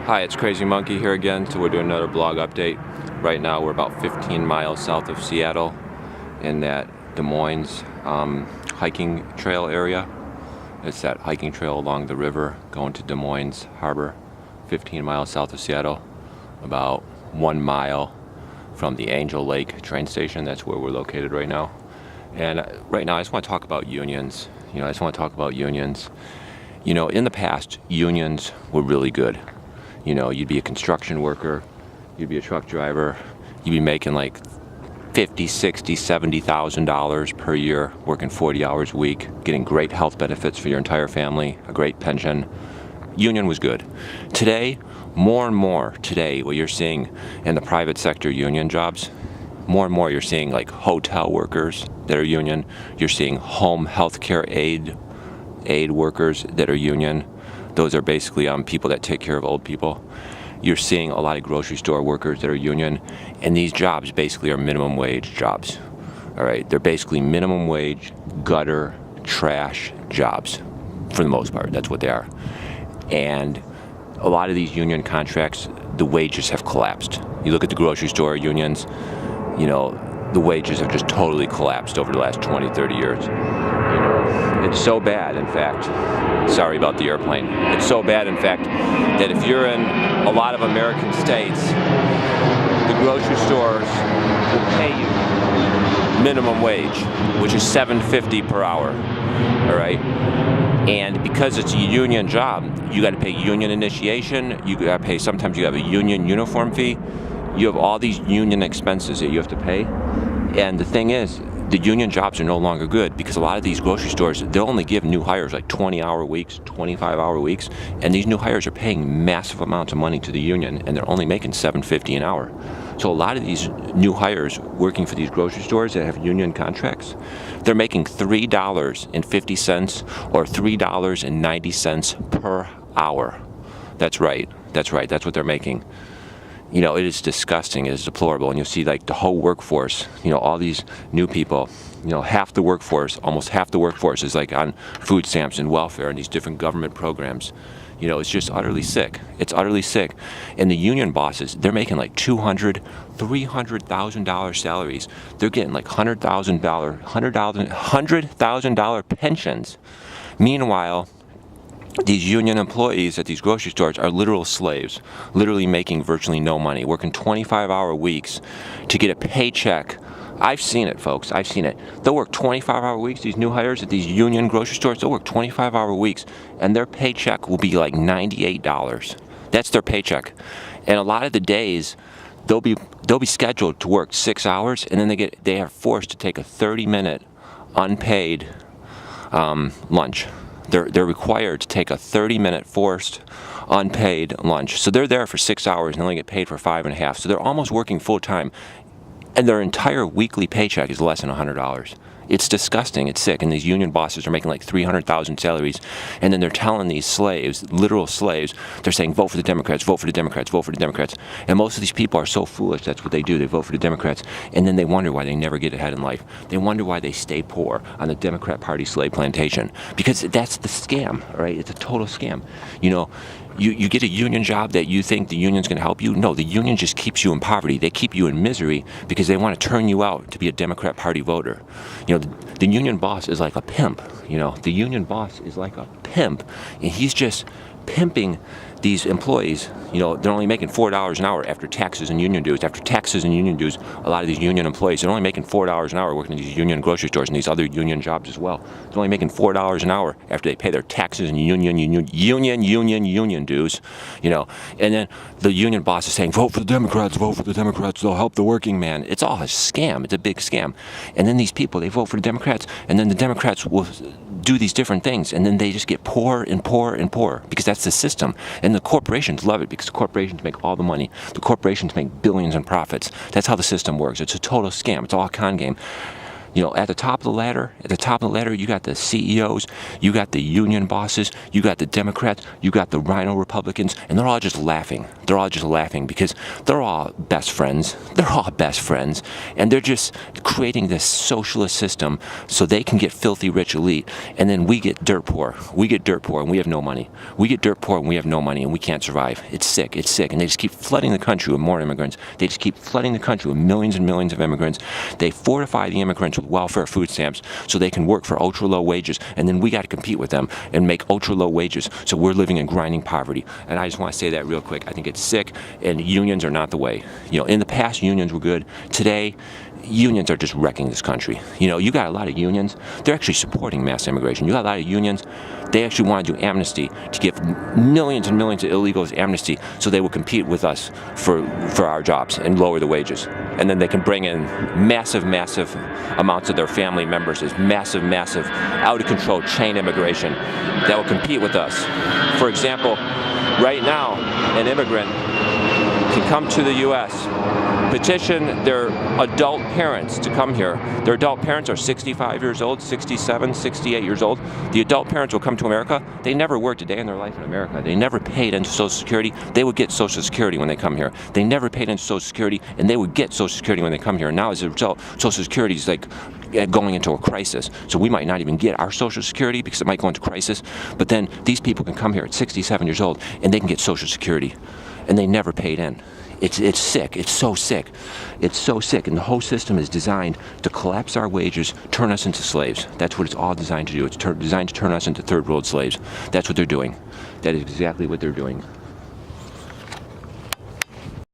Hi, it's Crazy Monkey here again. So we're doing another blog update. Right now we're about 15 miles south of Seattle in that Des Moines hiking trail area. It's that hiking trail along the river going to Des Moines Harbor, 15 miles south of Seattle, about 1 mile from the Angel Lake train station. That's where we're located right now. And right now I just want to talk about unions. In the past, unions were really good. You'd be a construction worker, you'd be a truck driver, you'd be making like $50,000, $60,000, $70,000 per year, working 40 hours a week, getting great health benefits for your entire family, a great pension. Union was good. Today, more and more what you're seeing in the private sector union jobs, more and more you're seeing like hotel workers that are union, you're seeing home health care aid workers that are union. Those are basically people that take care of old people. You're seeing a lot of grocery store workers that are union, and these jobs basically are minimum wage jobs. All right, they're basically minimum wage, gutter, trash jobs, for the most part. That's what they are. And a lot of these union contracts, the wages have collapsed. You look at the grocery store unions, the wages have just totally collapsed over the last 20, 30 years. It's so bad, in fact, sorry about the airplane. It's so bad, in fact, that if you're in a lot of American states, the grocery stores will pay you minimum wage, which is $7.50 per hour, all right? And because it's a union job, you got to pay union initiation, you got to pay, sometimes you have a union uniform fee, you have all these union expenses that you have to pay. And the thing is, the union jobs are no longer good because a lot of these grocery stores, they'll only give new hires like 20-hour weeks, 25-hour weeks, and these new hires are paying massive amounts of money to the union, and they're only making $7.50 an hour. So a lot of these new hires working for these grocery stores that have union contracts, they're making $3.50 or $3.90 per hour. That's right. That's what they're making. It is disgusting, it is deplorable, and you'll see like the whole workforce, all these new people, almost half the workforce is like on food stamps and welfare and these different government programs. It's just utterly sick. It's utterly sick. And the union bosses, they're making like $200,000, $300,000 salaries. They're getting like $100,000 pensions. Meanwhile, these union employees at these grocery stores are literal slaves, literally making virtually no money, working 25-hour weeks to get a paycheck. I've seen it, folks. I've seen it. They'll work 25-hour weeks, these new hires at these union grocery stores, they'll work 25-hour weeks, and their paycheck will be like $98. That's their paycheck. And a lot of the days, they'll be scheduled to work 6 hours, and then they are forced to take a 30-minute unpaid lunch. They're required to take a 30-minute forced unpaid lunch. So they're there for 6 hours and only get paid for 5.5. So they're almost working full time, and their entire weekly paycheck is less than $100. It's disgusting. It's sick. And these union bosses are making like $300,000 salaries, and then they're telling these slaves, literal slaves, they're saying, vote for the Democrats, vote for the Democrats, vote for the Democrats. And most of these people are so foolish, that's what they do. They vote for the Democrats, and then they wonder why they never get ahead in life. They wonder why they stay poor on the Democrat Party slave plantation. Because that's the scam, right? It's a total scam. You get a union job that you think the union's going to help you. No, the union just keeps you in poverty. They keep you in misery because they want to turn you out to be a Democrat Party voter. The union boss is like a pimp. The union boss is like a pimp, and he's just pimping these employees. They're only making $4 an hour after taxes and union dues. After taxes and union dues, a lot of these union employees, they're only making $4 an hour working in these union grocery stores and these other union jobs as well. They're only making $4 an hour after they pay their taxes and union dues. And then the union boss is saying, vote for the Democrats, they'll help the working man. It's all a scam. It's a big scam. And then these people, they vote for the Democrats, and then the Democrats will do these different things, and then they just get poorer and poorer and poorer because that's the system. And the corporations love it because the corporations make all the money. The corporations make billions in profits. That's how the system works. It's a total scam. It's all a con game. At the top of the ladder, you got the CEOs, you got the union bosses, you got the Democrats, you got the Rhino Republicans, and they're all just laughing. They're all just laughing because they're all best friends. They're all best friends, and they're just creating this socialist system so they can get filthy rich elite, and then we get dirt poor. We get dirt poor, and we have no money. We get dirt poor, and we have no money, and we can't survive. It's sick, and they just keep flooding the country with more immigrants. They just keep flooding the country with millions and millions of immigrants. They fortify the immigrants with welfare food stamps so they can work for ultra low wages, and then we got to compete with them and make ultra low wages, so we're living in grinding poverty. And I just want to say that real quick. I think it's sick, and unions are not the way. In the past, unions were good. Today, unions are just wrecking this country. You got a lot of unions. They're actually supporting mass immigration. You got a lot of unions. They actually want to do amnesty to give millions and millions of illegals amnesty so they will compete with us for our jobs and lower the wages. And then they can bring in massive amounts of their family members as massive, out of control chain immigration that will compete with us. For example, right now, an immigrant can come to the U.S., petition their adult parents to come here. Their adult parents are 65 years old, 67, 68 years old. The adult parents will come to America. They never worked a day in their life in America. They never paid into Social Security. They would get Social Security when they come here. They never paid into Social Security, and they would get Social Security when they come here. And now, as a result, Social Security is like going into a crisis. So we might not even get our Social Security because it might go into crisis. But then these people can come here at 67 years old, and they can get Social Security, and they never paid in. It's sick. It's so sick. It's so sick. And the whole system is designed to collapse our wages, turn us into slaves. That's what it's all designed to do. It's designed to turn us into third world slaves. That's what they're doing. That is exactly what they're doing.